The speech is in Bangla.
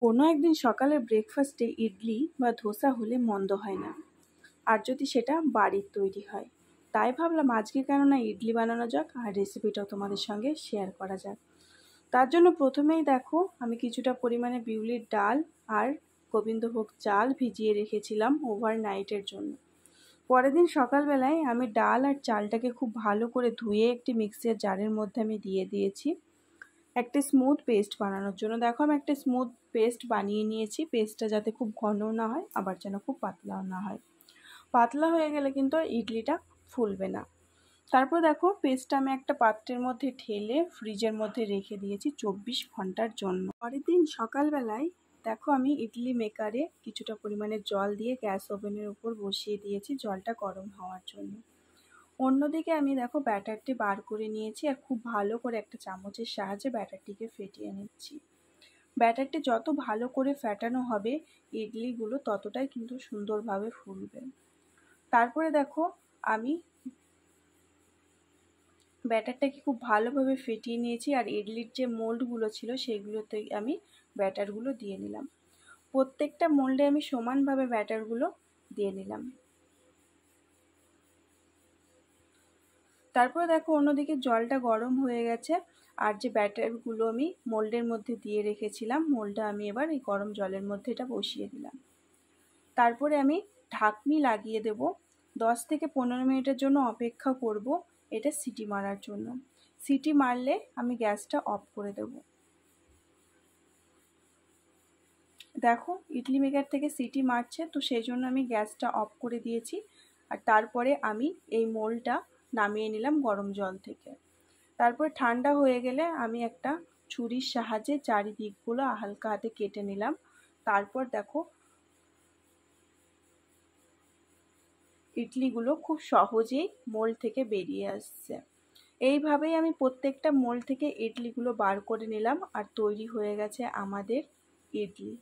কোনো একদিন সকালের ব্রেকফাস্টে ইডলি বা ধোসা হলে মন্দ হয় না, আর যদি সেটা বাড়ির তৈরি হয়। তাই ভাবলাম আজকে কেননা ইডলি বানানো যাক আর রেসিপিটাও তোমাদের সঙ্গে শেয়ার করা যাক। তার জন্য প্রথমেই দেখো আমি কিছুটা পরিমাণে বিউলির ডাল আর গোবিন্দভোগ চাল ভিজিয়ে রেখেছিলাম ওভারনাইটের জন্য। পরের দিন সকালবেলায় আমি ডাল আর চালটাকে খুব ভালো করে ধুয়ে একটি মিক্সির জারের মধ্যে আমি দিয়ে দিয়েছি একটা স্মুথ পেস্ট বানানোর জন্য। দেখো আমি একটা স্মুথ পেস্ট বানিয়ে নিয়েছি। পেস্টটা যাতে খুব ঘনও না হয় আবার যেন খুব পাতলাও না হয়। পাতলা হয়ে গেলে কিন্তু ইডলিটা ফুলবে না। তারপর দেখো পেস্টটা আমি একটা পাত্রের মধ্যে ঢেলে ফ্রিজের মধ্যে রেখে দিয়েছি 24 ঘন্টার জন্য। পরের দিন সকালবেলায় দেখো আমি ইডলি মেকারে কিছুটা পরিমাণে জল দিয়ে গ্যাস ওভেনের উপর বসিয়ে দিয়েছি জলটা গরম হওয়ার জন্য। অন্যদিকে আমি দেখো ব্যাটারটি বার করে নিয়েছি আর খুব ভালো করে একটা চামচের সাহায্যে ব্যাটারটিকে ফেটিয়ে নিচ্ছি। ব্যাটারটি যত ভালো করে ফেটানো হবে ইডলিগুলো ততটাই কিন্তু সুন্দরভাবে ফুলবে। তারপরে দেখো আমি ব্যাটারটাকে খুব ভালোভাবে ফেটিয়ে নিয়েছি আর ইডলির যে মোল্ডগুলো ছিল সেগুলোতে আমি ব্যাটারগুলো দিয়ে নিলাম। প্রত্যেকটা মোল্ডে আমি সমানভাবে ব্যাটারগুলো দিয়ে নিলাম। তারপরে দেখো অন্যদিকে জলটা গরম হয়ে গেছে আর যে ব্যাটারগুলো আমি মোল্ডের মধ্যে দিয়ে রেখেছিলাম মোল্ডটা আমি এবার এই গরম জলের মধ্যে এটা বসিয়ে দিলাম। তারপরে আমি ঢাকনি লাগিয়ে দেব। 10 থেকে 15 মিনিটের জন্য অপেক্ষা করব এটা সিটি মারার জন্য। সিটি মারলে আমি গ্যাসটা অফ করে দেব। দেখো ইডলি মেকার থেকে সিটি মারছে, তো সেই জন্য আমি গ্যাসটা অফ করে দিয়েছি। আর তারপরে আমি এই মোল্ডটা নামিয়ে নিলাম গরম জল থেকে। তারপর ঠান্ডা হয়ে গেলে আমি একটা ছুরির সাহায্যে চারিদিকগুলো হালকা হাতে কেটে নিলাম। তারপর দেখো ইডলিগুলো খুব সহজেই মোল্ড থেকে বেরিয়ে আসছে। এইভাবেই আমি প্রত্যেকটা মোল্ড থেকে ইডলিগুলো বার করে নিলাম আর তৈরি হয়ে গেছে আমাদের ইডলি।